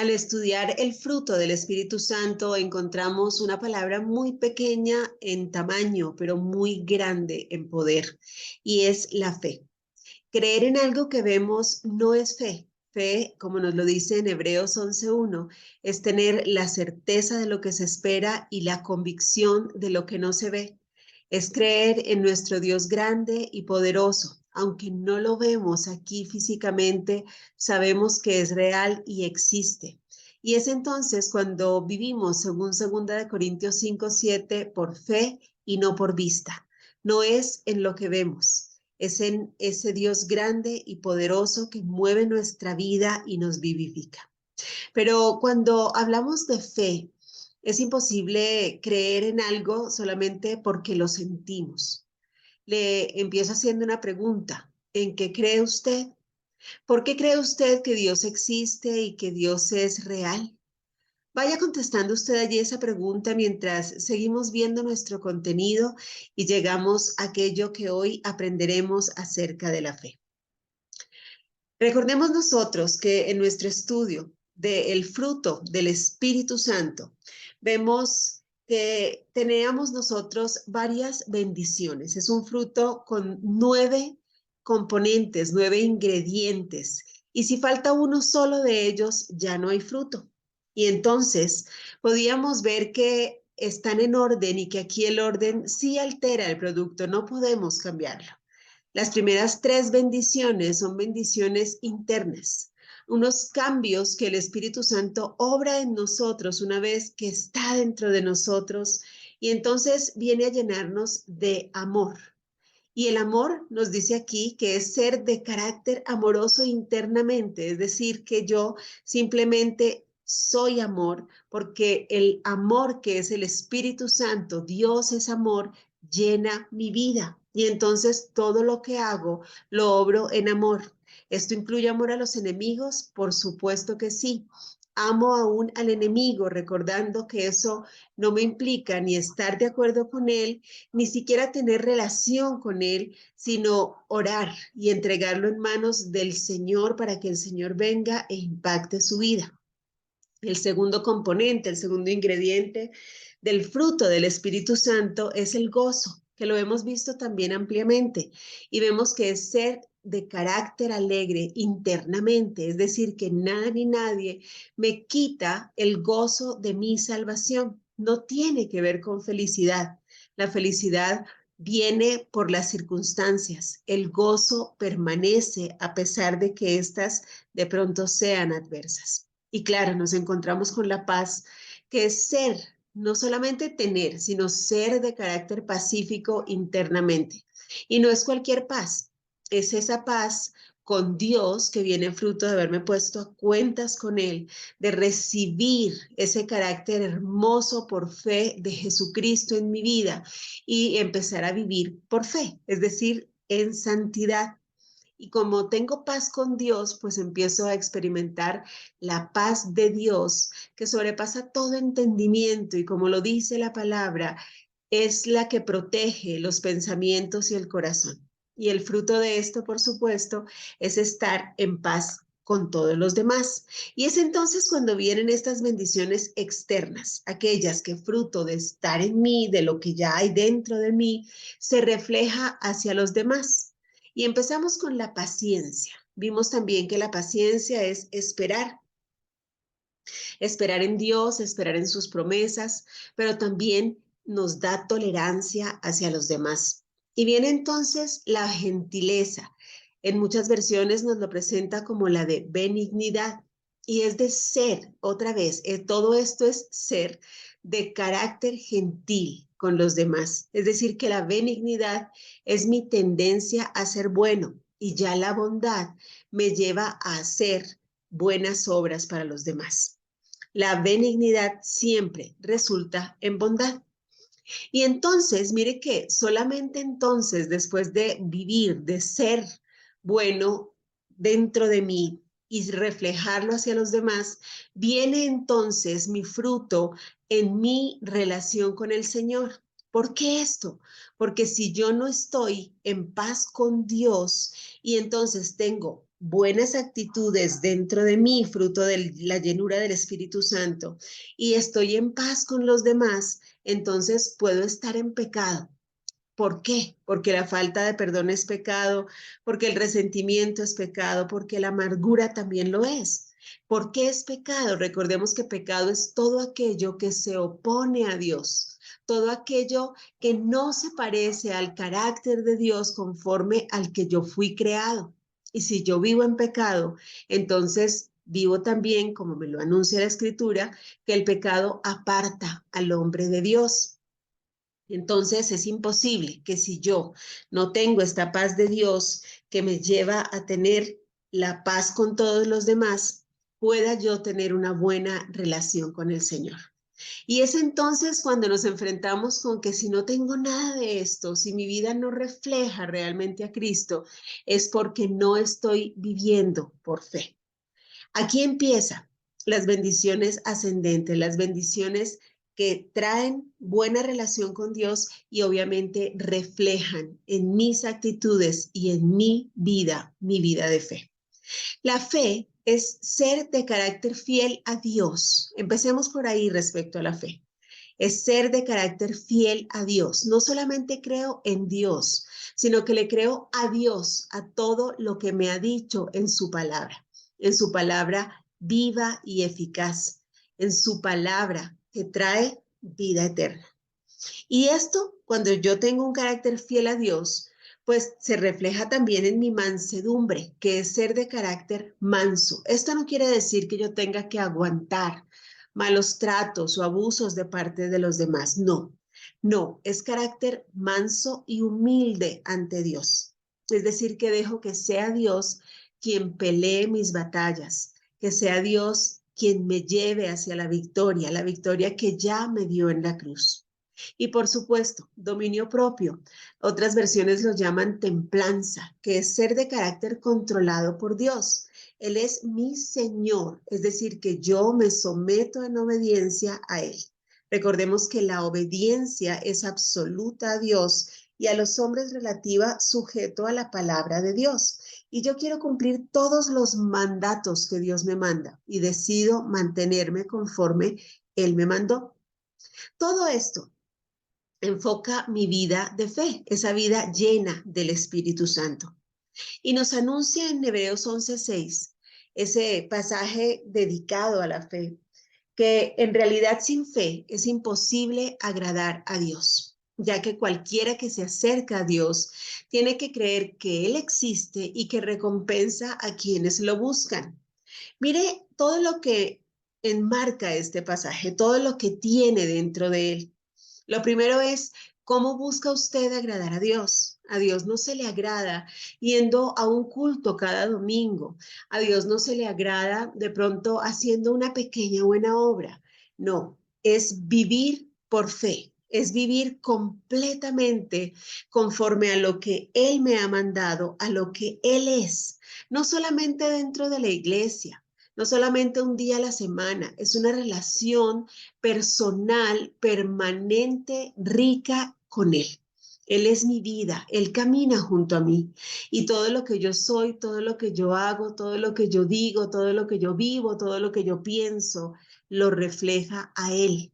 Al estudiar el fruto del Espíritu Santo encontramos una palabra muy pequeña en tamaño, pero muy grande en poder, y es la fe. Creer en algo que vemos no es fe. Fe, como nos lo dice en Hebreos 11:1, es tener la certeza de lo que se espera y la convicción de lo que no se ve. Es creer en nuestro Dios grande y poderoso. Aunque no lo vemos aquí físicamente, sabemos que es real y existe. Y es entonces cuando vivimos, según 2 Corintios 5:7, por fe y no por vista. No es en lo que vemos, es en ese Dios grande y poderoso que mueve nuestra vida y nos vivifica. Pero cuando hablamos de fe, es imposible creer en algo solamente porque lo sentimos. Le empiezo haciendo una pregunta. ¿En qué cree usted? ¿Por qué cree usted que Dios existe y que Dios es real? Vaya contestando usted allí esa pregunta mientras seguimos viendo nuestro contenido y llegamos a aquello que hoy aprenderemos acerca de la fe. Recordemos nosotros que en nuestro estudio del fruto del Espíritu Santo vemos que teníamos nosotros varias bendiciones. Es un fruto con 9 componentes, 9 ingredientes. Y si falta uno solo de ellos, ya no hay fruto. Y entonces podíamos ver que están en orden y que aquí el orden sí altera el producto, no podemos cambiarlo. Las primeras 3 bendiciones son bendiciones internas, unos cambios que el Espíritu Santo obra en nosotros una vez que está dentro de nosotros y entonces viene a llenarnos de amor. Y el amor nos dice aquí que es ser de carácter amoroso internamente, es decir, que yo simplemente soy amor, porque el amor que es el Espíritu Santo, Dios es amor, llena mi vida. Y entonces todo lo que hago lo obro en amor. ¿Esto incluye amor a los enemigos? Por supuesto que sí. Amo aún al enemigo, recordando que eso no me implica ni estar de acuerdo con él, ni siquiera tener relación con él, sino orar y entregarlo en manos del Señor para que el Señor venga e impacte su vida. El segundo componente, el segundo ingrediente del fruto del Espíritu Santo es el gozo, que lo hemos visto también ampliamente y vemos que es ser de carácter alegre internamente, es decir, que nada ni nadie me quita el gozo de mi salvación. No tiene que ver con felicidad. La felicidad viene por las circunstancias. El gozo permanece a pesar de que éstas de pronto sean adversas. Y claro, nos encontramos con la paz, que es ser, no solamente tener, sino ser de carácter pacífico internamente. Y no es cualquier paz, es esa paz con Dios que viene fruto de haberme puesto a cuentas con Él, de recibir ese carácter hermoso por fe de Jesucristo en mi vida y empezar a vivir por fe, es decir, en santidad. Y como tengo paz con Dios, pues empiezo a experimentar la paz de Dios que sobrepasa todo entendimiento y como lo dice la palabra, es la que protege los pensamientos y el corazón. Y el fruto de esto, por supuesto, es estar en paz con todos los demás. Y es entonces cuando vienen estas bendiciones externas, aquellas que fruto de estar en mí, de lo que ya hay dentro de mí, se refleja hacia los demás. Y empezamos con la paciencia. Vimos también que la paciencia es esperar en Dios, esperar en sus promesas, pero también nos da tolerancia hacia los demás. Y viene entonces la gentileza. En muchas versiones nos lo presenta como la de benignidad y es de ser, otra vez, todo esto es ser de carácter gentil con los demás. Es decir, que la benignidad es mi tendencia a ser bueno y ya la bondad me lleva a hacer buenas obras para los demás. La benignidad siempre resulta en bondad. Y entonces, mire que solamente entonces, después de vivir, de ser bueno dentro de mí y reflejarlo hacia los demás, viene entonces mi fruto en mi relación con el Señor. ¿Por qué esto? Porque si yo no estoy en paz con Dios y entonces tengo buenas actitudes dentro de mí, fruto de la llenura del Espíritu Santo, y estoy en paz con los demás, entonces puedo estar en pecado. ¿Por qué? Porque la falta de perdón es pecado, porque el resentimiento es pecado, porque la amargura también lo es. ¿Por qué es pecado? Recordemos que pecado es todo aquello que se opone a Dios, todo aquello que no se parece al carácter de Dios conforme al que yo fui creado. Y si yo vivo en pecado, entonces vivo también, como me lo anuncia la Escritura, que el pecado aparta al hombre de Dios. Entonces es imposible que si yo no tengo esta paz de Dios que me lleva a tener la paz con todos los demás, pueda yo tener una buena relación con el Señor. Y es entonces cuando nos enfrentamos con que si no tengo nada de esto, si mi vida no refleja realmente a Cristo, es porque no estoy viviendo por fe. Aquí empieza las bendiciones ascendentes, las bendiciones que traen buena relación con Dios y obviamente reflejan en mis actitudes y en mi vida de fe. La fe es ser de carácter fiel a Dios. Empecemos por ahí respecto a la fe. Es ser de carácter fiel a Dios. No solamente creo en Dios, sino que le creo a Dios, a todo lo que me ha dicho en su palabra viva y eficaz, en su palabra que trae vida eterna. Y esto, cuando yo tengo un carácter fiel a Dios, pues se refleja también en mi mansedumbre, que es ser de carácter manso. Esto no quiere decir que yo tenga que aguantar malos tratos o abusos de parte de los demás. No, no, es carácter manso y humilde ante Dios. Es decir, que dejo que sea Dios quien pelee mis batallas, que sea Dios quien me lleve hacia la victoria que ya me dio en la cruz. Y por supuesto, dominio propio. Otras versiones lo llaman templanza, que es ser de carácter controlado por Dios. Él es mi Señor, es decir, que yo me someto en obediencia a Él. Recordemos que la obediencia es absoluta a Dios y a los hombres relativa sujeto a la palabra de Dios. Y yo quiero cumplir todos los mandatos que Dios me manda y decido mantenerme conforme Él me mandó. Todo esto enfoca mi vida de fe, esa vida llena del Espíritu Santo. Y nos anuncia en Hebreos 11:6, ese pasaje dedicado a la fe, que en realidad sin fe es imposible agradar a Dios, ya que cualquiera que se acerca a Dios tiene que creer que Él existe y que recompensa a quienes lo buscan. Mire todo lo que enmarca este pasaje, todo lo que tiene dentro de él. Lo primero es, ¿cómo busca usted agradar a Dios? A Dios no se le agrada yendo a un culto cada domingo. A Dios no se le agrada de pronto haciendo una pequeña buena obra. No, es vivir por fe. Es vivir completamente conforme a lo que Él me ha mandado, a lo que Él es. No solamente dentro de la iglesia, no solamente un día a la semana, es una relación personal, permanente, rica con Él. Él es mi vida, Él camina junto a mí y todo lo que yo soy, todo lo que yo hago, todo lo que yo digo, todo lo que yo vivo, todo lo que yo pienso, lo refleja a Él,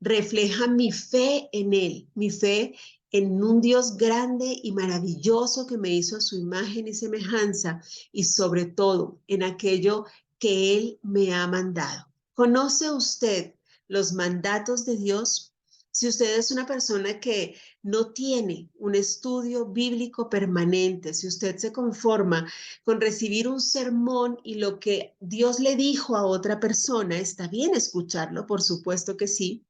refleja mi fe en Él, mi fe en un Dios grande y maravilloso que me hizo a su imagen y semejanza y sobre todo en aquello que Él me ha mandado. ¿Conoce usted los mandatos de Dios? Si usted es una persona que no tiene un estudio bíblico permanente, si usted se conforma con recibir un sermón y lo que Dios le dijo a otra persona, está bien escucharlo, por supuesto que sí,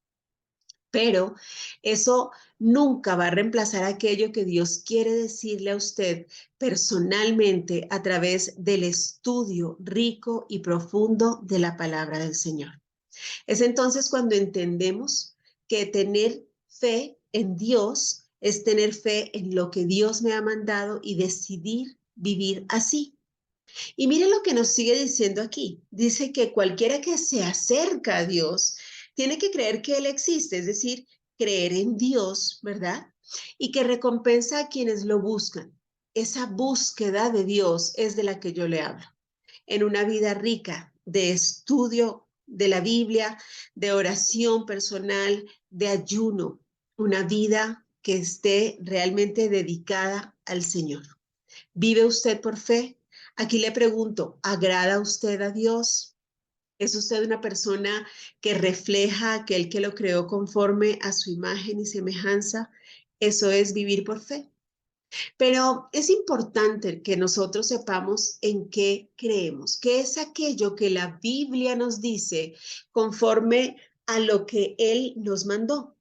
pero eso nunca va a reemplazar aquello que Dios quiere decirle a usted personalmente a través del estudio rico y profundo de la palabra del Señor. Es entonces cuando entendemos que tener fe en Dios es tener fe en lo que Dios me ha mandado y decidir vivir así. Y mire lo que nos sigue diciendo aquí. Dice que cualquiera que se acerca a Dios tiene que creer que Él existe, es decir, creer en Dios, ¿verdad? Y que recompensa a quienes lo buscan. esa búsqueda de Dios es de la que yo le hablo. En una vida rica de estudio de la Biblia, de oración personal, de ayuno, una vida que esté realmente dedicada al Señor. ¿Vive usted por fe? Aquí le pregunto, ¿agrada usted a Dios? ¿Es usted una persona que refleja a aquel que lo creó conforme a su imagen y semejanza? Eso es vivir por fe. Pero es importante que nosotros sepamos en qué creemos, qué es aquello que la Biblia nos dice conforme a lo que Él nos mandó.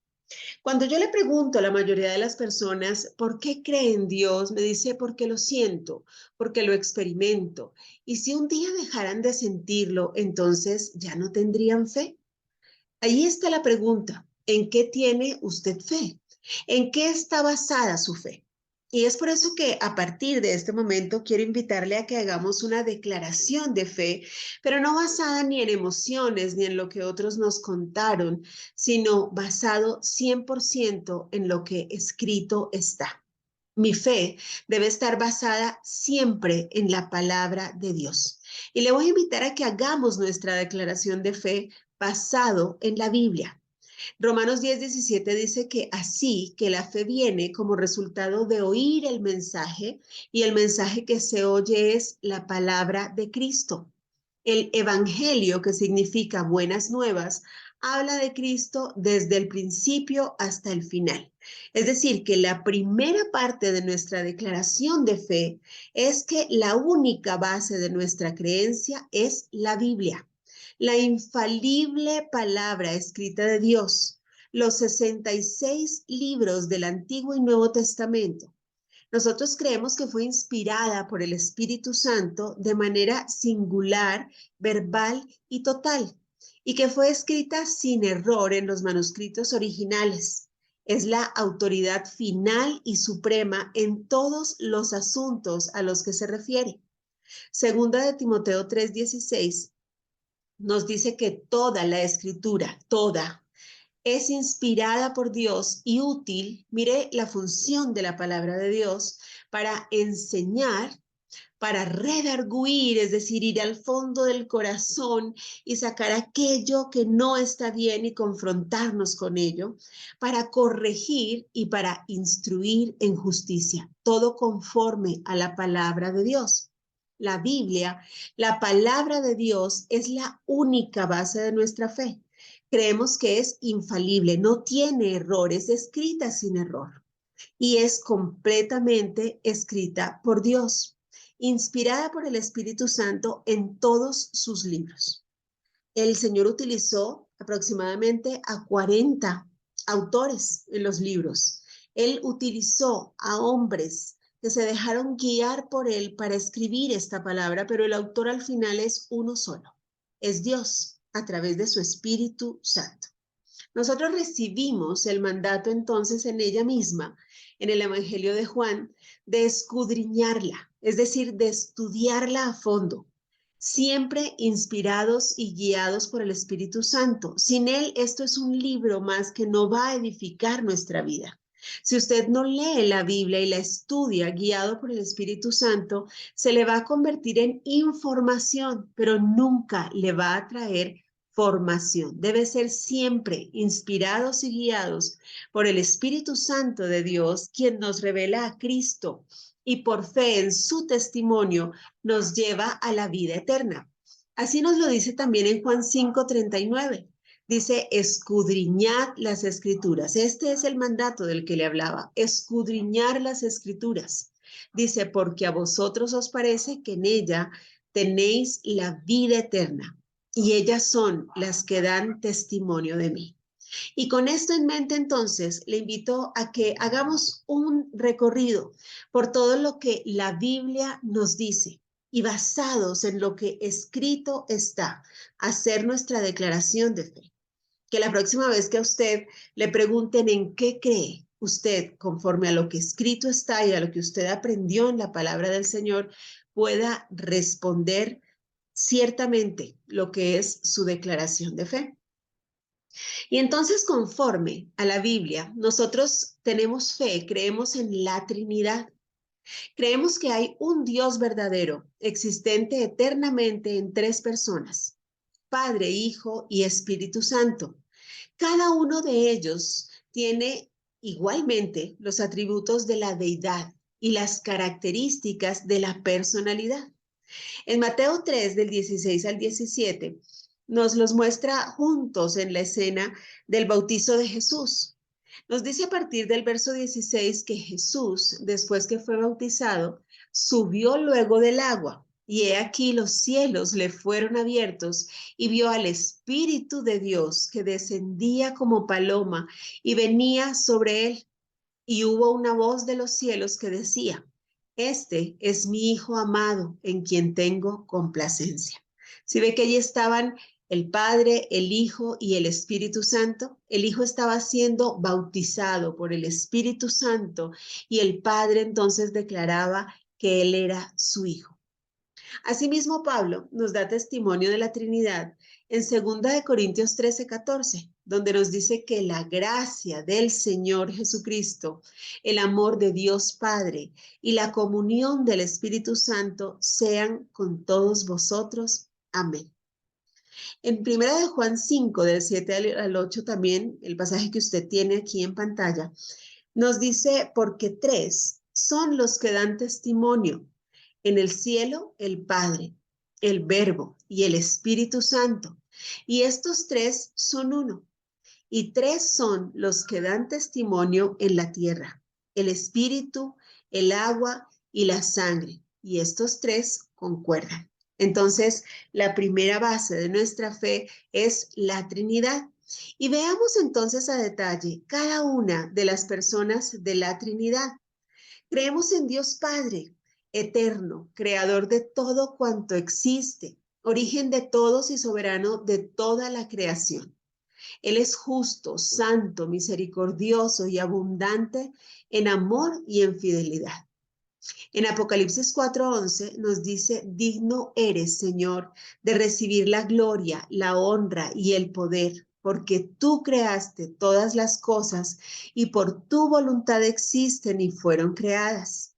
Cuando yo le pregunto a la mayoría de las personas por qué creen en Dios, me dice porque lo siento, porque lo experimento. Y si un día dejaran de sentirlo, entonces ya no tendrían fe. Ahí está la pregunta, ¿en qué tiene usted fe? ¿En qué está basada su fe? Y es por eso que a partir de este momento quiero invitarle a que hagamos una declaración de fe, pero no basada ni en emociones ni en lo que otros nos contaron, sino basado 100% en lo que escrito está. Mi fe debe estar basada siempre en la palabra de Dios. Y le voy a invitar a que hagamos nuestra declaración de fe basado en la Biblia. Romanos 10:17 dice que así que la fe viene como resultado de oír el mensaje y el mensaje que se oye es la palabra de Cristo. El evangelio, que significa buenas nuevas, habla de Cristo desde el principio hasta el final. Es decir, que la primera parte de nuestra declaración de fe es que la única base de nuestra creencia es la Biblia, la infalible palabra escrita de Dios, los 66 libros del Antiguo y Nuevo Testamento. Nosotros creemos que fue inspirada por el Espíritu Santo de manera singular, verbal y total, y que fue escrita sin error en los manuscritos originales. Es la autoridad final y suprema en todos los asuntos a los que se refiere. Segunda de Timoteo 3:16 nos dice que toda la escritura, toda, es inspirada por Dios y útil, mire la función de la palabra de Dios, para enseñar, para redarguir, es decir, ir al fondo del corazón y sacar aquello que no está bien y confrontarnos con ello, para corregir y para instruir en justicia, todo conforme a la palabra de Dios. La Biblia, la palabra de Dios, es la única base de nuestra fe. Creemos que es infalible, no tiene errores, es escrita sin error y es completamente escrita por Dios, inspirada por el Espíritu Santo en todos sus libros. El Señor utilizó aproximadamente a 40 autores en los libros. Él utilizó a hombres que se dejaron guiar por él para escribir esta palabra, pero el autor al final es uno solo, es Dios a través de su Espíritu Santo. Nosotros recibimos el mandato entonces en ella misma, en el Evangelio de Juan, de escudriñarla, es decir, de estudiarla a fondo, siempre inspirados y guiados por el Espíritu Santo. Sin él, esto es un libro más que no va a edificar nuestra vida. Si usted no lee la Biblia y la estudia guiado por el Espíritu Santo, se le va a convertir en información, pero nunca le va a traer formación. Debe ser siempre inspirados y guiados por el Espíritu Santo de Dios, quien nos revela a Cristo y por fe en su testimonio nos lleva a la vida eterna. Así nos lo dice también en Juan 5:39. Dice, escudriñad las escrituras. Este es el mandato del que le hablaba, escudriñar las escrituras. Dice, porque a vosotros os parece que en ella tenéis la vida eterna y ellas son las que dan testimonio de mí. Y con esto en mente, entonces, le invito a que hagamos un recorrido por todo lo que la Biblia nos dice y basados en lo que escrito está, hacer nuestra declaración de fe. Que la próxima vez que a usted le pregunten en qué cree usted, conforme a lo que escrito está y a lo que usted aprendió en la palabra del Señor, pueda responder ciertamente lo que es su declaración de fe. Y entonces, conforme a la Biblia, nosotros tenemos fe, creemos en la Trinidad. Creemos que hay un Dios verdadero, existente eternamente en tres personas: Padre, Hijo y Espíritu Santo. Cada uno de ellos tiene igualmente los atributos de la deidad y las características de la personalidad. En Mateo 3, del 16 al 17, nos los muestra juntos en la escena del bautizo de Jesús. Nos dice a partir del verso 16 que Jesús, después que fue bautizado, subió luego del agua. Y he aquí los cielos le fueron abiertos y vio al Espíritu de Dios que descendía como paloma y venía sobre él. Y hubo una voz de los cielos que decía: Este es mi Hijo amado, en quien tengo complacencia. Si ve que allí estaban el Padre, el Hijo y el Espíritu Santo. El Hijo estaba siendo bautizado por el Espíritu Santo y el Padre entonces declaraba que Él era su Hijo. Asimismo, Pablo nos da testimonio de la Trinidad en 2 Corintios 13:14, donde nos dice que la gracia del Señor Jesucristo, el amor de Dios Padre y la comunión del Espíritu Santo sean con todos vosotros. Amén. En 1 Juan 5, del 7 al 8 también, el pasaje que usted tiene aquí en pantalla, nos dice: porque tres son los que dan testimonio en el cielo: el Padre, el Verbo y el Espíritu Santo. Y estos tres son uno. Y tres son los que dan testimonio en la tierra: el Espíritu, el agua y la sangre. Y estos tres concuerdan. Entonces, la primera base de nuestra fe es la Trinidad. Y veamos entonces a detalle cada una de las personas de la Trinidad. Creemos en Dios Padre, eterno, creador de todo cuanto existe, origen de todos y soberano de toda la creación. Él es justo, santo, misericordioso y abundante en amor y en fidelidad. En Apocalipsis 4:11 nos dice: digno eres, Señor, de recibir la gloria, la honra y el poder, porque tú creaste todas las cosas y por tu voluntad existen y fueron creadas.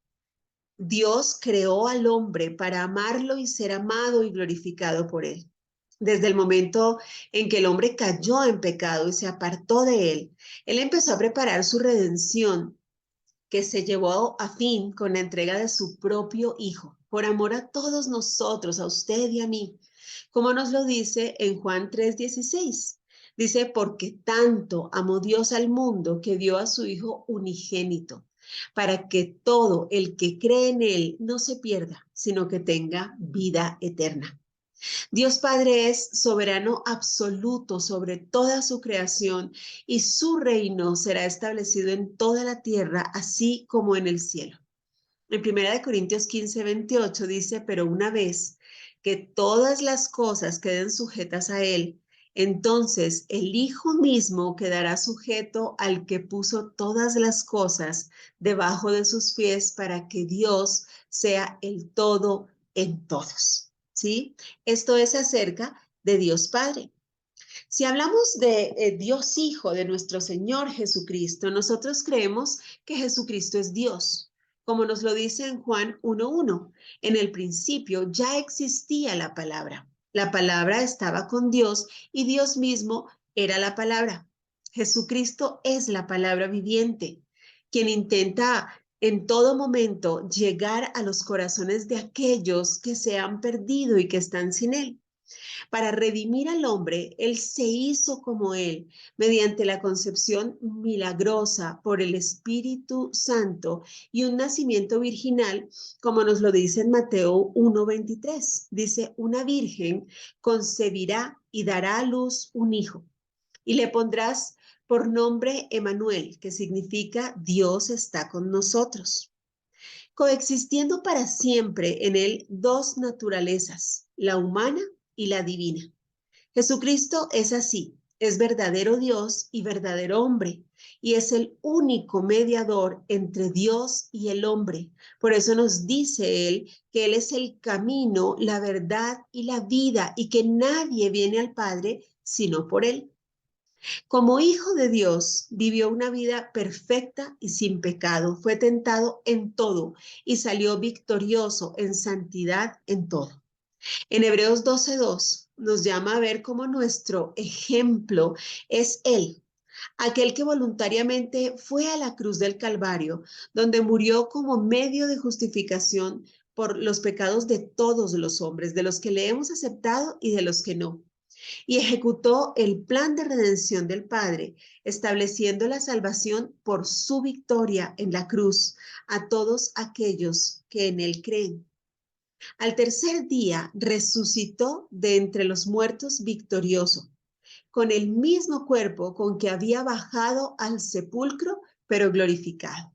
Dios creó al hombre para amarlo y ser amado y glorificado por él. Desde el momento en que el hombre cayó en pecado y se apartó de él, él empezó a preparar su redención, que se llevó a fin con la entrega de su propio Hijo, por amor a todos nosotros, a usted y a mí, como nos lo dice en Juan 3:16. Dice: porque tanto amó Dios al mundo que dio a su Hijo unigénito, para que todo el que cree en Él no se pierda, sino que tenga vida eterna. Dios Padre es soberano absoluto sobre toda su creación y su reino será establecido en toda la tierra, así como en el cielo. En 1 Corintios 15:28 dice: pero una vez que todas las cosas queden sujetas a Él, entonces el Hijo mismo quedará sujeto al que puso todas las cosas debajo de sus pies, para que Dios sea el todo en todos. ¿Sí? Esto es acerca de Dios Padre. Si hablamos de Dios Hijo, de nuestro Señor Jesucristo, nosotros creemos que Jesucristo es Dios. Como nos lo dice en Juan 1:1, en el principio ya existía la palabra. La palabra estaba con Dios y Dios mismo era la palabra. Jesucristo es la palabra viviente, quien intenta en todo momento llegar a los corazones de aquellos que se han perdido y que están sin Él. Para redimir al hombre, Él se hizo como Él, mediante la concepción milagrosa por el Espíritu Santo y un nacimiento virginal, como nos lo dice en Mateo 1:23. Dice: una virgen concebirá y dará a luz un hijo, y le pondrás por nombre Emanuel, que significa Dios está con nosotros. Coexistiendo para siempre en él dos naturalezas, la humana y la divina. Jesucristo es así, es verdadero Dios y verdadero hombre, y es el único mediador entre Dios y el hombre. Por eso nos dice Él que Él es el camino, la verdad y la vida, y que nadie viene al Padre sino por Él. Como hijo de Dios, vivió una vida perfecta y sin pecado. Fue tentado en todo y salió victorioso en santidad en todo. En Hebreos 12:2 nos llama a ver cómo nuestro ejemplo es Él, aquel que voluntariamente fue a la cruz del Calvario, donde murió como medio de justificación por los pecados de todos los hombres, de los que le hemos aceptado y de los que no, y ejecutó el plan de redención del Padre, estableciendo la salvación por su victoria en la cruz a todos aquellos que en él creen. Al tercer día resucitó de entre los muertos victorioso, con el mismo cuerpo con que había bajado al sepulcro, pero glorificado.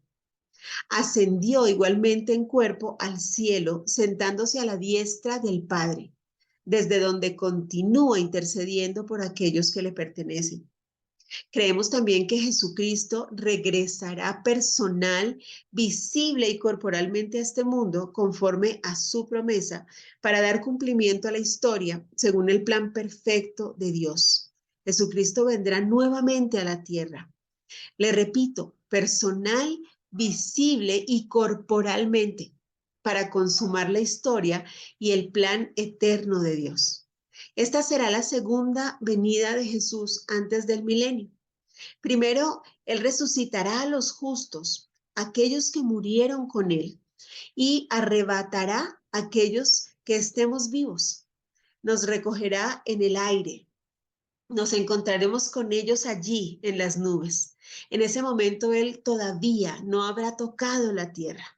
Ascendió igualmente en cuerpo al cielo, sentándose a la diestra del Padre, desde donde continúa intercediendo por aquellos que le pertenecen. Creemos también que Jesucristo regresará personal, visible y corporalmente a este mundo conforme a su promesa para dar cumplimiento a la historia según el plan perfecto de Dios. Jesucristo vendrá nuevamente a la tierra. Le repito, personal, visible y corporalmente para consumar la historia y el plan eterno de Dios. Esta será la segunda venida de Jesús antes del milenio. Primero, Él resucitará a los justos, aquellos que murieron con Él, y arrebatará a aquellos que estemos vivos. Nos recogerá en el aire. Nos encontraremos con ellos allí en las nubes. En ese momento Él todavía no habrá tocado la tierra.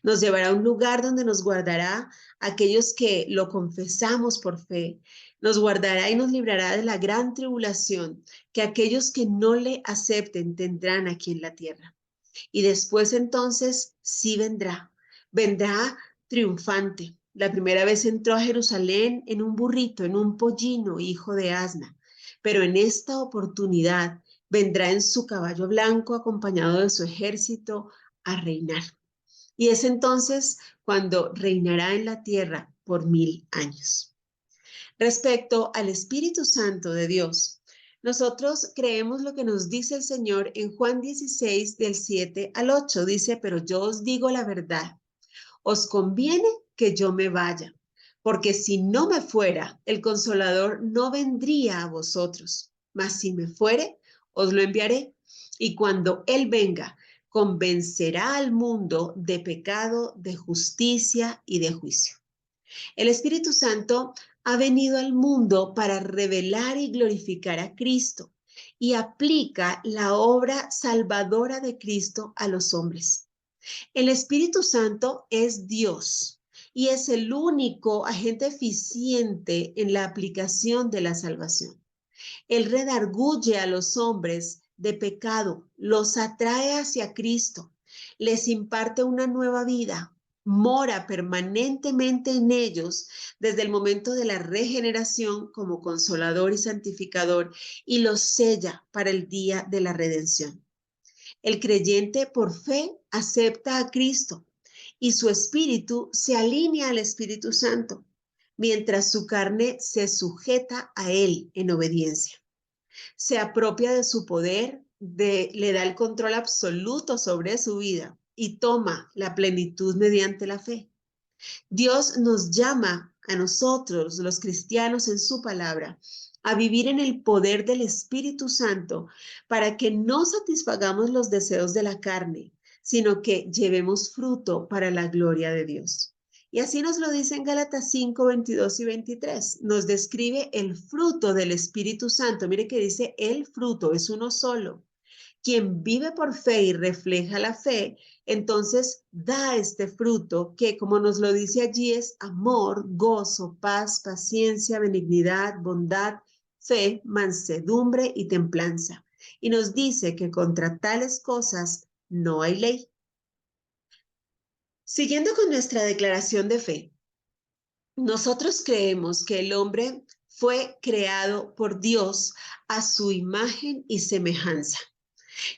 Nos llevará a un lugar donde nos guardará aquellos que lo confesamos por fe. Nos guardará y nos librará de la gran tribulación que aquellos que no le acepten tendrán aquí en la tierra. Y después entonces sí vendrá. Vendrá triunfante. La primera vez entró a Jerusalén en un burrito, en un pollino, hijo de asna. Pero en esta oportunidad vendrá en su caballo blanco acompañado de su ejército a reinar. Y es entonces cuando reinará en la tierra por 1000 años. Respecto al Espíritu Santo de Dios, nosotros creemos lo que nos dice el Señor en Juan 16, del 7 al 8. Dice, pero yo os digo la verdad, os conviene que yo me vaya, porque si no me fuera, el Consolador no vendría a vosotros, mas si me fuere, os lo enviaré. Y cuando Él venga, convencerá al mundo de pecado, de justicia y de juicio. El Espíritu Santo ha venido al mundo para revelar y glorificar a Cristo y aplica la obra salvadora de Cristo a los hombres. El Espíritu Santo es Dios y es el único agente eficiente en la aplicación de la salvación. Él redarguye a los hombres de pecado, los atrae hacia Cristo, les imparte una nueva vida, mora permanentemente en ellos desde el momento de la regeneración como consolador y santificador y los sella para el día de la redención. El creyente por fe acepta a Cristo y su espíritu se alinea al Espíritu Santo, mientras su carne se sujeta a él en obediencia. Se apropia de su poder, le da el control absoluto sobre su vida y toma la plenitud mediante la fe. Dios nos llama a nosotros, los cristianos, en su palabra, a vivir en el poder del Espíritu Santo para que no satisfagamos los deseos de la carne, sino que llevemos fruto para la gloria de Dios. Y así nos lo dice en Gálatas 5, 22 y 23. Nos describe el fruto del Espíritu Santo. Mire que dice el fruto, es uno solo. Quien vive por fe y refleja la fe, entonces da este fruto que, como nos lo dice allí, es amor, gozo, paz, paciencia, benignidad, bondad, fe, mansedumbre y templanza. Y nos dice que contra tales cosas no hay ley. Siguiendo con nuestra declaración de fe, nosotros creemos que el hombre fue creado por Dios a su imagen y semejanza,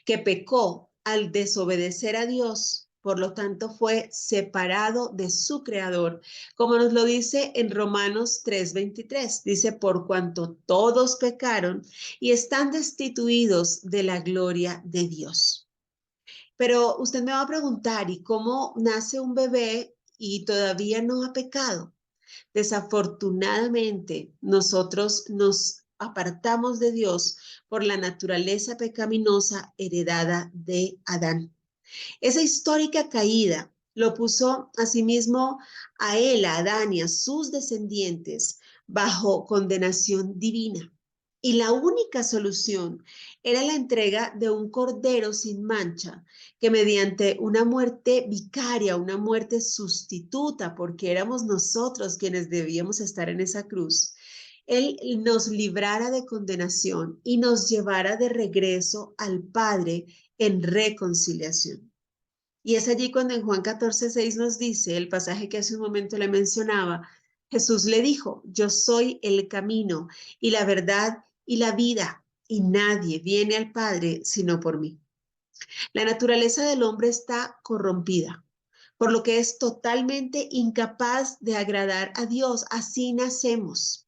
que pecó al desobedecer a Dios por lo tanto fue separado de su creador, como nos lo dice en Romanos 3:23. Dice, por cuanto todos pecaron y están destituidos de la gloria de Dios. Pero usted me va a preguntar, ¿y cómo nace un bebé y todavía no ha pecado? Desafortunadamente, nosotros nos apartamos de Dios por la naturaleza pecaminosa heredada de Adán. Esa histórica caída lo puso asimismo a él, a Adán y a sus descendientes bajo condenación divina. Y la única solución era la entrega de un cordero sin mancha, que mediante una muerte vicaria, una muerte sustituta, porque éramos nosotros quienes debíamos estar en esa cruz, él nos librara de condenación y nos llevara de regreso al Padre en reconciliación. Y es allí cuando en Juan 14:6 nos dice, el pasaje que hace un momento le mencionaba, Jesús le dijo, yo soy el camino y la verdad y la vida, y nadie viene al Padre sino por mí. La naturaleza del hombre está corrompida, por lo que es totalmente incapaz de agradar a Dios. Así nacemos.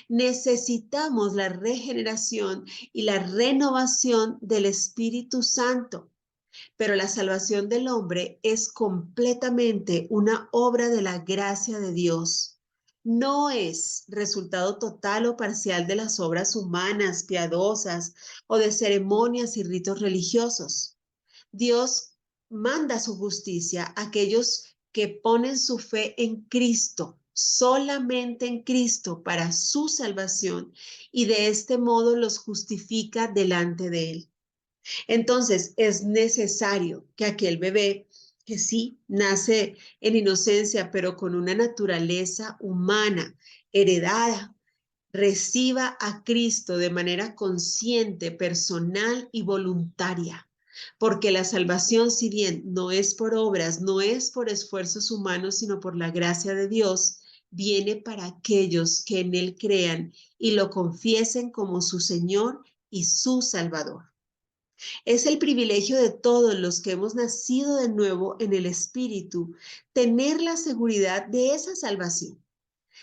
Necesitamos la regeneración y la renovación del Espíritu Santo. Pero la salvación del hombre es completamente una obra de la gracia de Dios. No es resultado total o parcial de las obras humanas, piadosas o de ceremonias y ritos religiosos. Dios manda su justicia a aquellos que ponen su fe en Cristo, solamente en Cristo para su salvación, y de este modo los justifica delante de Él. Entonces, es necesario que aquel bebé, que sí nace en inocencia, pero con una naturaleza humana heredada, reciba a Cristo de manera consciente, personal y voluntaria. Porque la salvación, si bien no es por obras, no es por esfuerzos humanos, sino por la gracia de Dios, viene para aquellos que en Él crean y lo confiesen como su Señor y su Salvador. Es el privilegio de todos los que hemos nacido de nuevo en el Espíritu, tener la seguridad de esa salvación.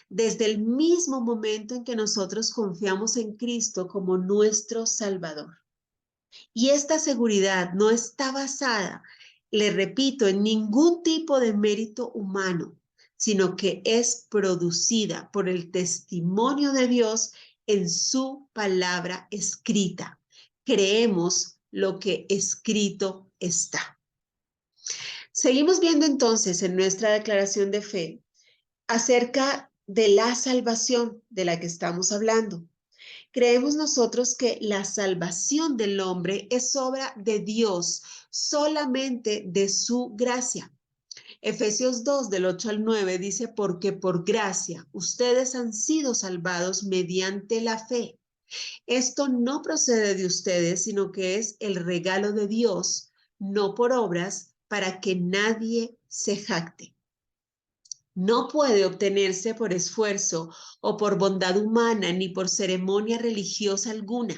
Desde el mismo momento en que nosotros confiamos en Cristo como nuestro Salvador. Y esta seguridad no está basada, le repito, en ningún tipo de mérito humano, sino que es producida por el testimonio de Dios en su palabra escrita. Creemos lo que escrito está. Seguimos viendo entonces en nuestra declaración de fe acerca de la salvación de la que estamos hablando. Creemos nosotros que la salvación del hombre es obra de Dios, solamente de su gracia. Efesios 2, del 8 al 9 dice, porque por gracia ustedes han sido salvados mediante la fe. Esto no procede de ustedes, sino que es el regalo de Dios, no por obras, para que nadie se jacte. No puede obtenerse por esfuerzo o por bondad humana ni por ceremonia religiosa alguna.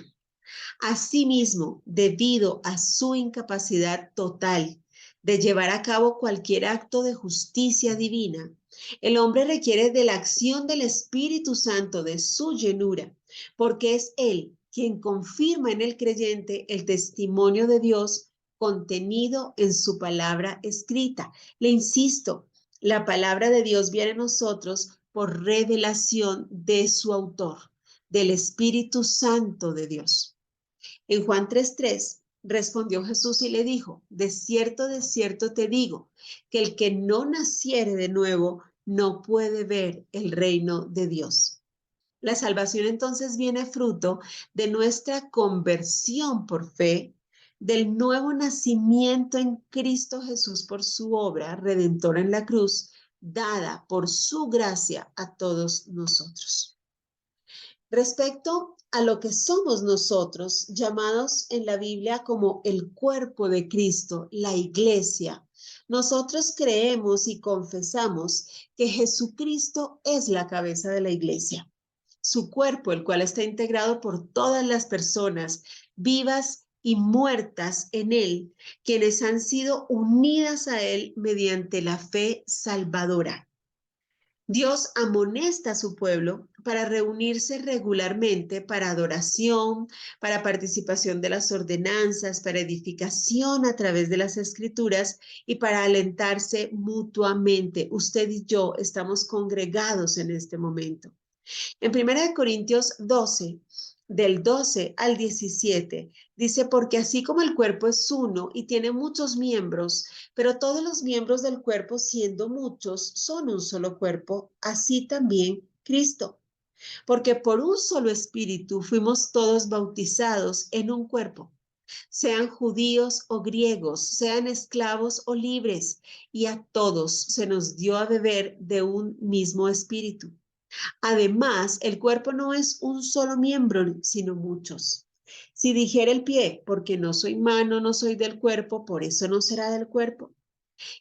Asimismo, debido a su incapacidad total de llevar a cabo cualquier acto de justicia divina, el hombre requiere de la acción del Espíritu Santo, de su llenura, porque es Él quien confirma en el creyente el testimonio de Dios contenido en su palabra escrita. Le insisto, la palabra de Dios viene a nosotros por revelación de su autor, del Espíritu Santo de Dios. En Juan 3:3 respondió Jesús y le dijo, de cierto te digo, que el que no naciere de nuevo no puede ver el reino de Dios. La salvación entonces viene fruto de nuestra conversión por fe, del nuevo nacimiento en Cristo Jesús por su obra redentora en la cruz, dada por su gracia a todos nosotros. Respecto a lo que somos nosotros, llamados en la Biblia como el cuerpo de Cristo, la iglesia, nosotros creemos y confesamos que Jesucristo es la cabeza de la iglesia, su cuerpo, el cual está integrado por todas las personas vivas y muertas en Él, quienes han sido unidas a Él mediante la fe salvadora. Dios amonesta a su pueblo para reunirse regularmente para adoración, para participación de las ordenanzas, para edificación a través de las escrituras y para alentarse mutuamente. Usted y yo estamos congregados en este momento. En 1 Corintios 12, del 12 al 17, dice, porque así como el cuerpo es uno y tiene muchos miembros, pero todos los miembros del cuerpo, siendo muchos, son un solo cuerpo, así también Cristo. Porque por un solo espíritu fuimos todos bautizados en un cuerpo, sean judíos o griegos, sean esclavos o libres, y a todos se nos dio a beber de un mismo espíritu. Además, el cuerpo no es un solo miembro, sino muchos. Si dijera el pie, porque no soy mano, no soy del cuerpo, por eso no será del cuerpo.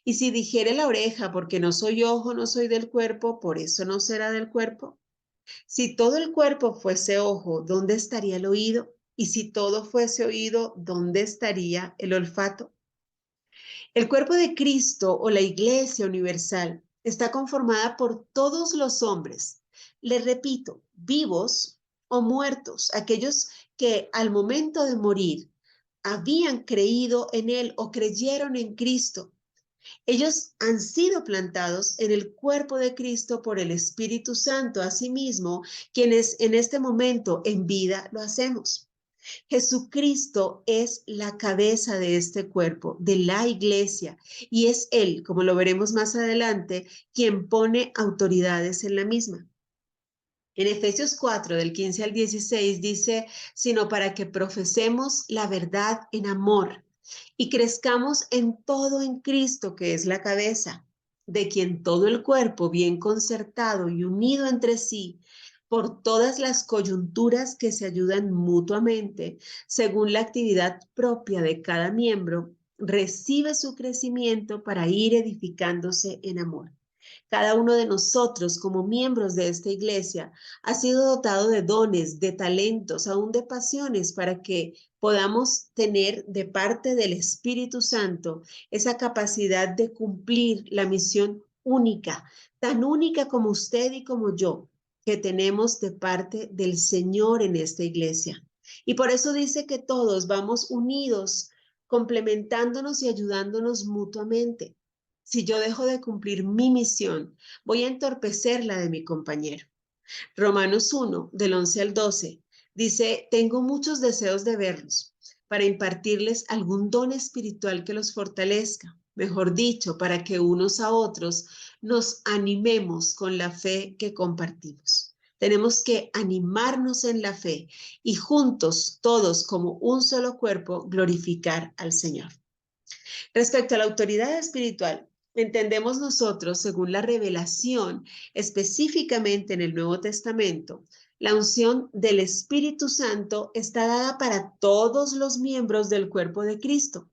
Y si dijere la oreja, porque no soy ojo, no soy del cuerpo, por eso no será del cuerpo. Si todo el cuerpo fuese ojo, ¿dónde estaría el oído? Y si todo fuese oído, ¿dónde estaría el olfato? El cuerpo de Cristo o la Iglesia Universal está conformada por todos los hombres, les repito, vivos o muertos, aquellos que al momento de morir habían creído en Él o creyeron en Cristo. Ellos han sido plantados en el cuerpo de Cristo por el Espíritu Santo, asimismo, quienes en este momento en vida lo hacemos. Jesucristo es la cabeza de este cuerpo, de la iglesia, y es Él, como lo veremos más adelante, quien pone autoridades en la misma. En Efesios 4, del 15 al 16, dice, sino para que profesemos la verdad en amor y crezcamos en todo en Cristo, que es la cabeza, de quien todo el cuerpo, bien concertado y unido entre sí, por todas las coyunturas que se ayudan mutuamente, según la actividad propia de cada miembro, recibe su crecimiento para ir edificándose en amor. Cada uno de nosotros, como miembros de esta iglesia, ha sido dotado de dones, de talentos, aún de pasiones, para que podamos tener de parte del Espíritu Santo esa capacidad de cumplir la misión única, tan única como usted y como yo, que tenemos de parte del Señor en esta iglesia. Y por eso dice que todos vamos unidos, complementándonos y ayudándonos mutuamente. Si yo dejo de cumplir mi misión, voy a entorpecer la de mi compañero. Romanos 1, del 11 al 12, dice, tengo muchos deseos de verlos, para impartirles algún don espiritual que los fortalezca, mejor dicho, para que unos a otros nos animemos con la fe que compartimos. Tenemos que animarnos en la fe y juntos, todos como un solo cuerpo, glorificar al Señor. Respecto a la autoridad espiritual, entendemos nosotros, según la revelación, específicamente en el Nuevo Testamento, la unción del Espíritu Santo está dada para todos los miembros del cuerpo de Cristo.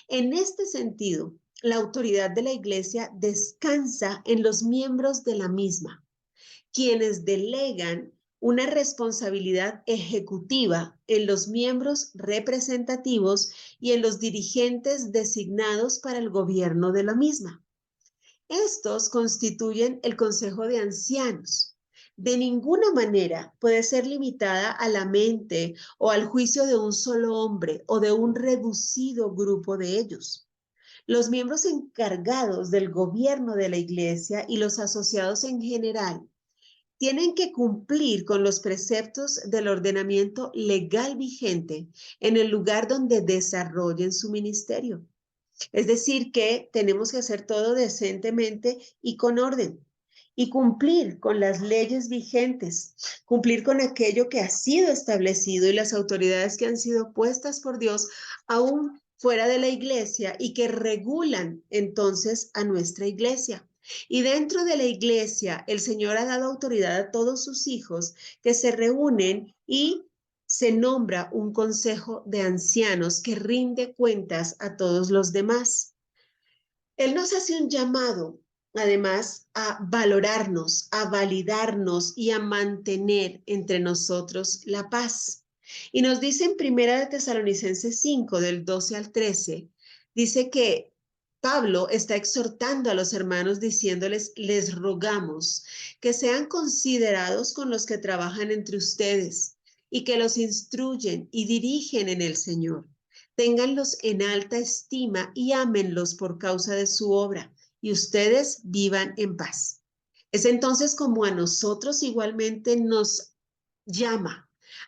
En este sentido, la autoridad de la Iglesia descansa en los miembros de la misma, quienes delegan una responsabilidad ejecutiva en los miembros representativos y en los dirigentes designados para el gobierno de la misma. Estos constituyen el Consejo de Ancianos. De ninguna manera puede ser limitada a la mente o al juicio de un solo hombre o de un reducido grupo de ellos. Los miembros encargados del gobierno de la Iglesia y los asociados en general tienen que cumplir con los preceptos del ordenamiento legal vigente en el lugar donde desarrollen su ministerio. Es decir, que tenemos que hacer todo decentemente y con orden y cumplir con las leyes vigentes, cumplir con aquello que ha sido establecido y las autoridades que han sido puestas por Dios aún fuera de la iglesia y que regulan entonces a nuestra iglesia. Y dentro de la iglesia, el Señor ha dado autoridad a todos sus hijos que se reúnen y se nombra un consejo de ancianos que rinde cuentas a todos los demás. Él nos hace un llamado, además, a valorarnos, a validarnos y a mantener entre nosotros la paz. Y nos dice en Primera de Tesalonicenses 5, del 12 al 13, dice que Pablo está exhortando a los hermanos diciéndoles, les rogamos que sean considerados con los que trabajan entre ustedes y que los instruyen y dirigen en el Señor. Ténganlos en alta estima y ámenlos por causa de su obra, y ustedes vivan en paz. Es entonces como a nosotros igualmente nos llama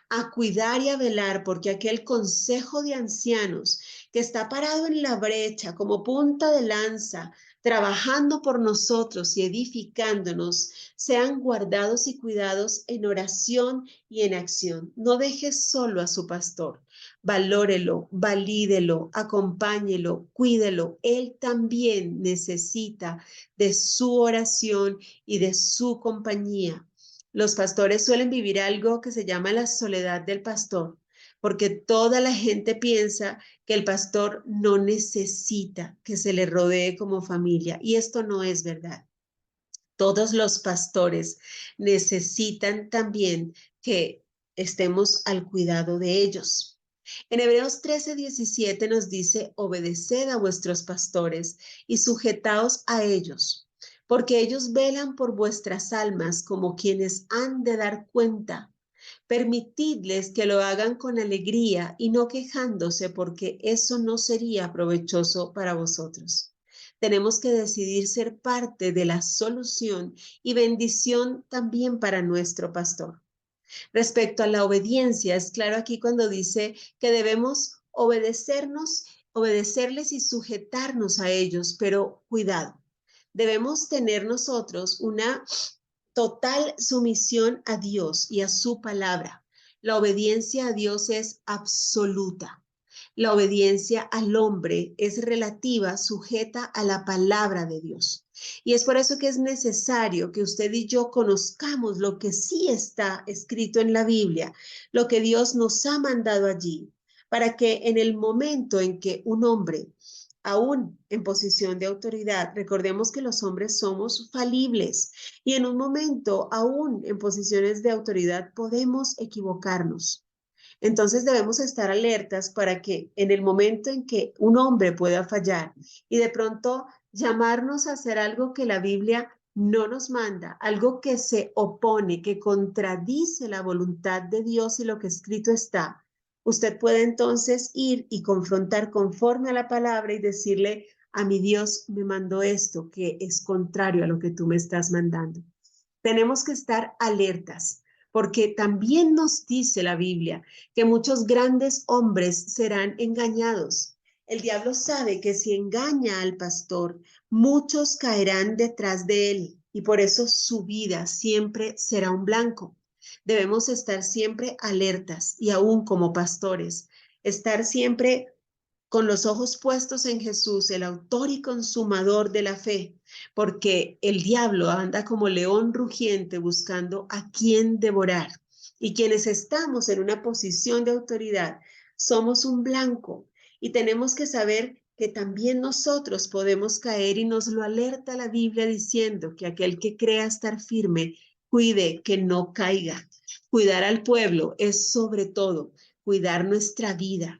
a cuidar y a velar porque aquel consejo de ancianos que está parado en la brecha como punta de lanza, trabajando por nosotros y edificándonos, sean guardados y cuidados en oración y en acción. No deje solo a su pastor. Valórelo, valídelo, acompáñelo, cuídelo. Él también necesita de su oración y de su compañía. Los pastores suelen vivir algo que se llama la soledad del pastor, porque toda la gente piensa que el pastor no necesita que se le rodee como familia, y esto no es verdad. Todos los pastores necesitan también que estemos al cuidado de ellos. En Hebreos 13:17 nos dice, obedeced a vuestros pastores y sujetaos a ellos, porque ellos velan por vuestras almas como quienes han de dar cuenta. Permitidles que lo hagan con alegría y no quejándose, porque eso no sería provechoso para vosotros. Tenemos que decidir ser parte de la solución y bendición también para nuestro pastor. Respecto a la obediencia, es claro aquí cuando dice que debemos obedecerles y sujetarnos a ellos, pero cuidado, debemos tener nosotros una total sumisión a Dios y a su palabra. La obediencia a Dios es absoluta. La obediencia al hombre es relativa, sujeta a la palabra de Dios. Y es por eso que es necesario que usted y yo conozcamos lo que sí está escrito en la Biblia, lo que Dios nos ha mandado allí, para que en el momento en que un hombre, aún en posición de autoridad, recordemos que los hombres somos falibles y en un momento, aún en posiciones de autoridad, podemos equivocarnos. Entonces debemos estar alertas para que en el momento en que un hombre pueda fallar y de pronto llamarnos a hacer algo que la Biblia no nos manda, algo que se opone, que contradice la voluntad de Dios y lo que escrito está, usted puede entonces ir y confrontar conforme a la palabra y decirle, a mi Dios me mandó esto que es contrario a lo que tú me estás mandando. Tenemos que estar alertas, porque también nos dice la Biblia que muchos grandes hombres serán engañados. El diablo sabe que si engaña al pastor, muchos caerán detrás de él y por eso su vida siempre será un blanco. Debemos estar siempre alertas y aún como pastores, estar siempre con los ojos puestos en Jesús, el autor y consumador de la fe, porque el diablo anda como león rugiente buscando a quien devorar. Y quienes estamos en una posición de autoridad, somos un blanco y tenemos que saber que también nosotros podemos caer y nos lo alerta la Biblia diciendo que aquel que crea estar firme, cuide que no caiga. Cuidar al pueblo es sobre todo cuidar nuestra vida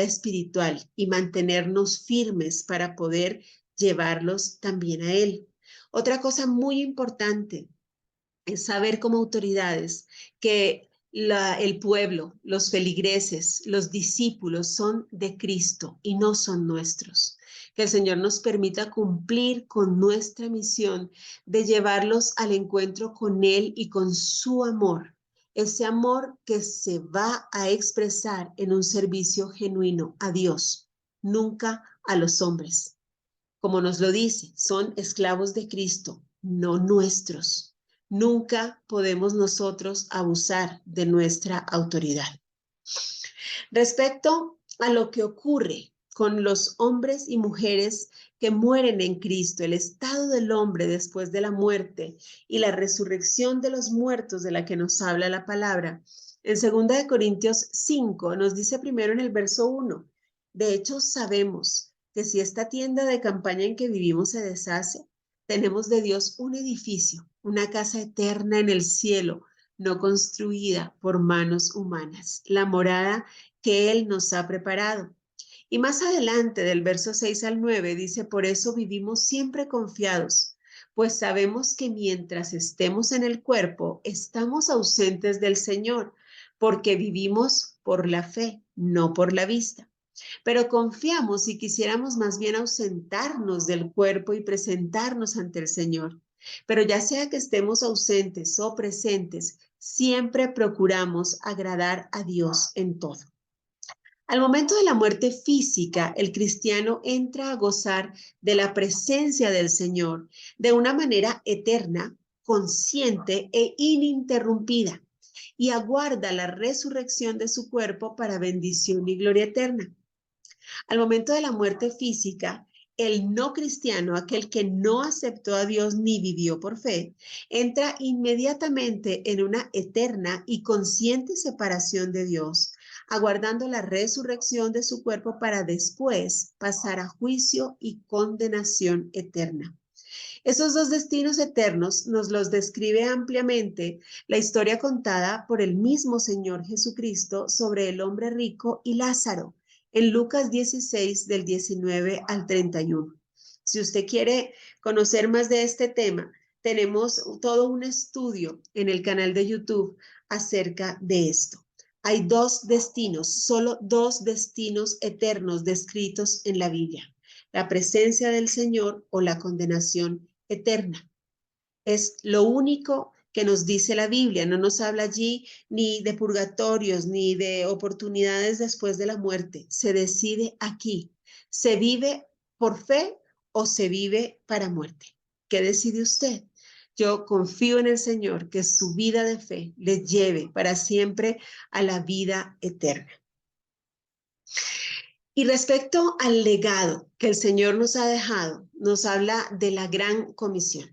espiritual y mantenernos firmes para poder llevarlos también a Él. Otra cosa muy importante es saber como autoridades que el pueblo, los feligreses, los discípulos son de Cristo y no son nuestros. Que el Señor nos permita cumplir con nuestra misión de llevarlos al encuentro con Él y con su amor. Ese amor que se va a expresar en un servicio genuino a Dios, nunca a los hombres. Como nos lo dice, son esclavos de Cristo, no nuestros. Nunca podemos nosotros abusar de nuestra autoridad. Respecto a lo que ocurre con los hombres y mujeres que mueren en Cristo, el estado del hombre después de la muerte y la resurrección de los muertos de la que nos habla la palabra, en 2 Corintios 5 nos dice primero en el verso 1, de hecho sabemos que si esta tienda de campaña en que vivimos se deshace, tenemos de Dios un edificio, una casa eterna en el cielo, no construida por manos humanas, la morada que Él nos ha preparado. Y más adelante, del verso 6 al 9, dice, por eso vivimos siempre confiados, pues sabemos que mientras estemos en el cuerpo, estamos ausentes del Señor, porque vivimos por la fe, no por la vista. Pero confiamos si quisiéramos más bien ausentarnos del cuerpo y presentarnos ante el Señor. Pero ya sea que estemos ausentes o presentes, siempre procuramos agradar a Dios en todo. Al momento de la muerte física, el cristiano entra a gozar de la presencia del Señor de una manera eterna, consciente e ininterrumpida, y aguarda la resurrección de su cuerpo para bendición y gloria eterna. Al momento de la muerte física, el no cristiano, aquel que no aceptó a Dios ni vivió por fe, entra inmediatamente en una eterna y consciente separación de Dios, aguardando la resurrección de su cuerpo para después pasar a juicio y condenación eterna. Esos dos destinos eternos nos los describe ampliamente la historia contada por el mismo Señor Jesucristo sobre el hombre rico y Lázaro en Lucas 16 del 19 al 31. Si usted quiere conocer más de este tema, tenemos todo un estudio en el canal de YouTube acerca de esto. Hay dos destinos, solo dos destinos eternos descritos en la Biblia: la presencia del Señor o la condenación eterna. Es lo único que nos dice la Biblia. No nos habla allí ni de purgatorios, ni de oportunidades después de la muerte. Se decide aquí. ¿Se vive por fe o se vive para muerte? ¿Qué decide usted? Yo confío en el Señor, que su vida de fe le lleve para siempre a la vida eterna. Y respecto al legado que el Señor nos ha dejado, nos habla de la gran comisión.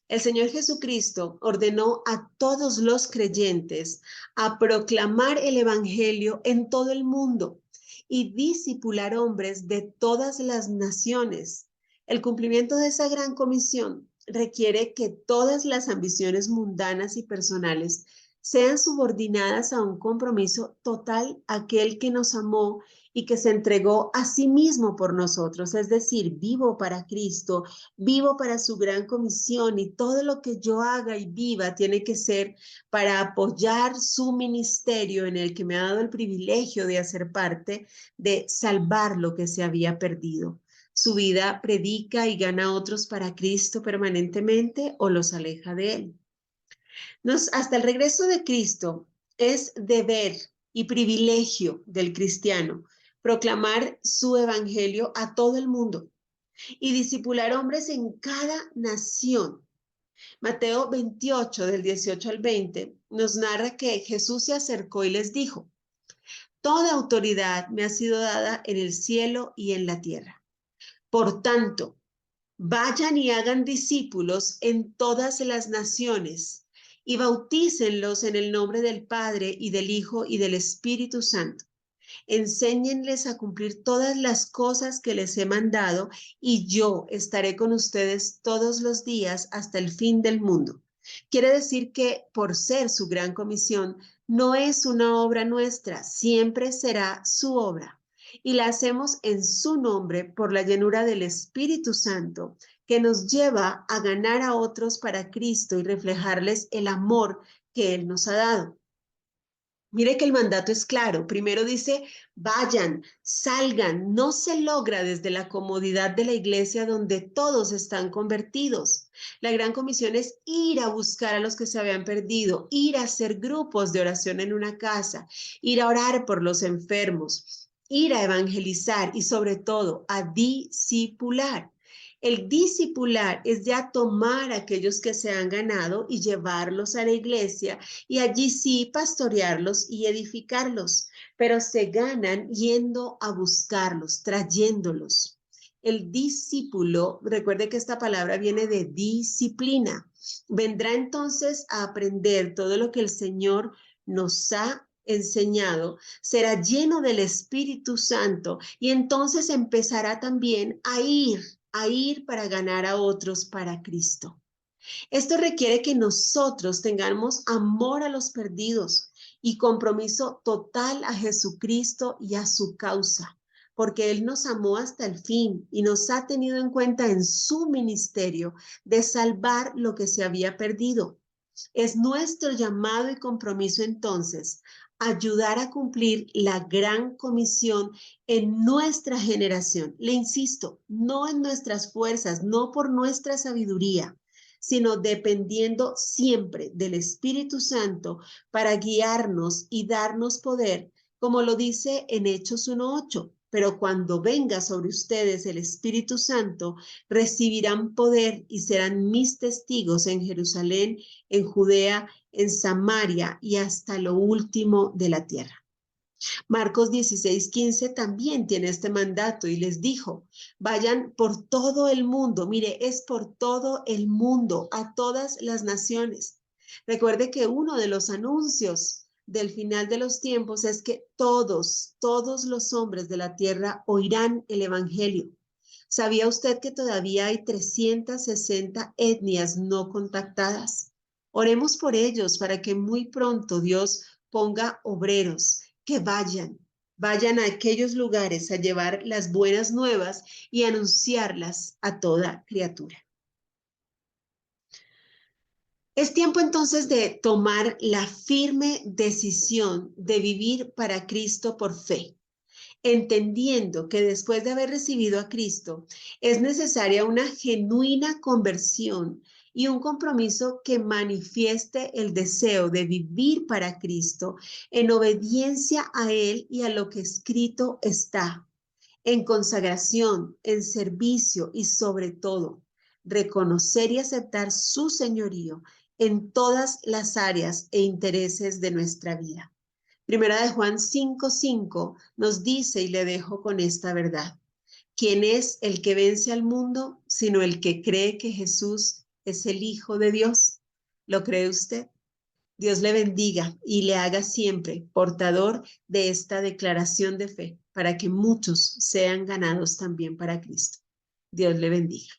El Señor Jesucristo ordenó a todos los creyentes a proclamar el Evangelio en todo el mundo y discipular hombres de todas las naciones. El cumplimiento de esa gran comisión requiere que todas las ambiciones mundanas y personales sean subordinadas a un compromiso total a aquel que nos amó y que se entregó a sí mismo por nosotros, es decir, vivo para Cristo, vivo para su gran comisión, y todo lo que yo haga y viva tiene que ser para apoyar su ministerio en el que me ha dado el privilegio de hacer parte, de salvar lo que se había perdido. Su vida predica y gana a otros para Cristo permanentemente o los aleja de él. Hasta el regreso de Cristo es deber y privilegio del cristiano proclamar su evangelio a todo el mundo y discipular hombres en cada nación. Mateo 28, del 18 al 20, nos narra que Jesús se acercó y les dijo: toda autoridad me ha sido dada en el cielo y en la tierra. Por tanto, vayan y hagan discípulos en todas las naciones y bautícenlos en el nombre del Padre y del Hijo y del Espíritu Santo. Enséñenles a cumplir todas las cosas que les he mandado, y yo estaré con ustedes todos los días hasta el fin del mundo. Quiere decir que, por ser su gran comisión, no es una obra nuestra, siempre será su obra. Y la hacemos en su nombre por la llenura del Espíritu Santo, que nos lleva a ganar a otros para Cristo y reflejarles el amor que Él nos ha dado. Mire que el mandato es claro. Primero dice, vayan, salgan. No se logra desde la comodidad de la iglesia donde todos están convertidos. La gran comisión es ir a buscar a los que se habían perdido, ir a hacer grupos de oración en una casa, ir a orar por los enfermos, ir a evangelizar y sobre todo a discipular. El discipular es ya tomar a aquellos que se han ganado y llevarlos a la iglesia, y allí sí pastorearlos y edificarlos, pero se ganan yendo a buscarlos, trayéndolos. El discípulo, recuerde que esta palabra viene de disciplina, vendrá entonces a aprender todo lo que el Señor nos ha enseñado, será lleno del Espíritu Santo y entonces empezará también a ir para ganar a otros para Cristo. Esto requiere que nosotros tengamos amor a los perdidos y compromiso total a Jesucristo y a su causa, porque Él nos amó hasta el fin y nos ha tenido en cuenta en su ministerio de salvar lo que se había perdido. Es nuestro llamado y compromiso entonces ayudar a cumplir la gran comisión en nuestra generación. Le insisto, no en nuestras fuerzas, no por nuestra sabiduría, sino dependiendo siempre del Espíritu Santo para guiarnos y darnos poder, como lo dice en Hechos 1:8. Pero cuando venga sobre ustedes el Espíritu Santo, recibirán poder y serán mis testigos en Jerusalén, en Judea, en Samaria y hasta lo último de la tierra. Marcos 16:15 también tiene este mandato y les dijo, vayan por todo el mundo. Mire, es por todo el mundo, a todas las naciones. Recuerde que uno de los anuncios del final de los tiempos es que todos los hombres de la tierra oirán el evangelio. ¿Sabía usted que todavía hay 360 etnias no contactadas? Oremos por ellos para que muy pronto Dios ponga obreros que vayan a aquellos lugares a llevar las buenas nuevas y anunciarlas a toda criatura. Es tiempo entonces de tomar la firme decisión de vivir para Cristo por fe, entendiendo que después de haber recibido a Cristo es necesaria una genuina conversión y un compromiso que manifieste el deseo de vivir para Cristo en obediencia a Él y a lo que escrito está, en consagración, en servicio y sobre todo, reconocer y aceptar su señorío en todas las áreas e intereses de nuestra vida. Primera de Juan 5:5 nos dice, y le dejo con esta verdad: ¿quién es el que vence al mundo sino el que cree que Jesús es el Hijo de Dios? ¿Lo cree usted? Dios le bendiga y le haga siempre portador de esta declaración de fe para que muchos sean ganados también para Cristo. Dios le bendiga.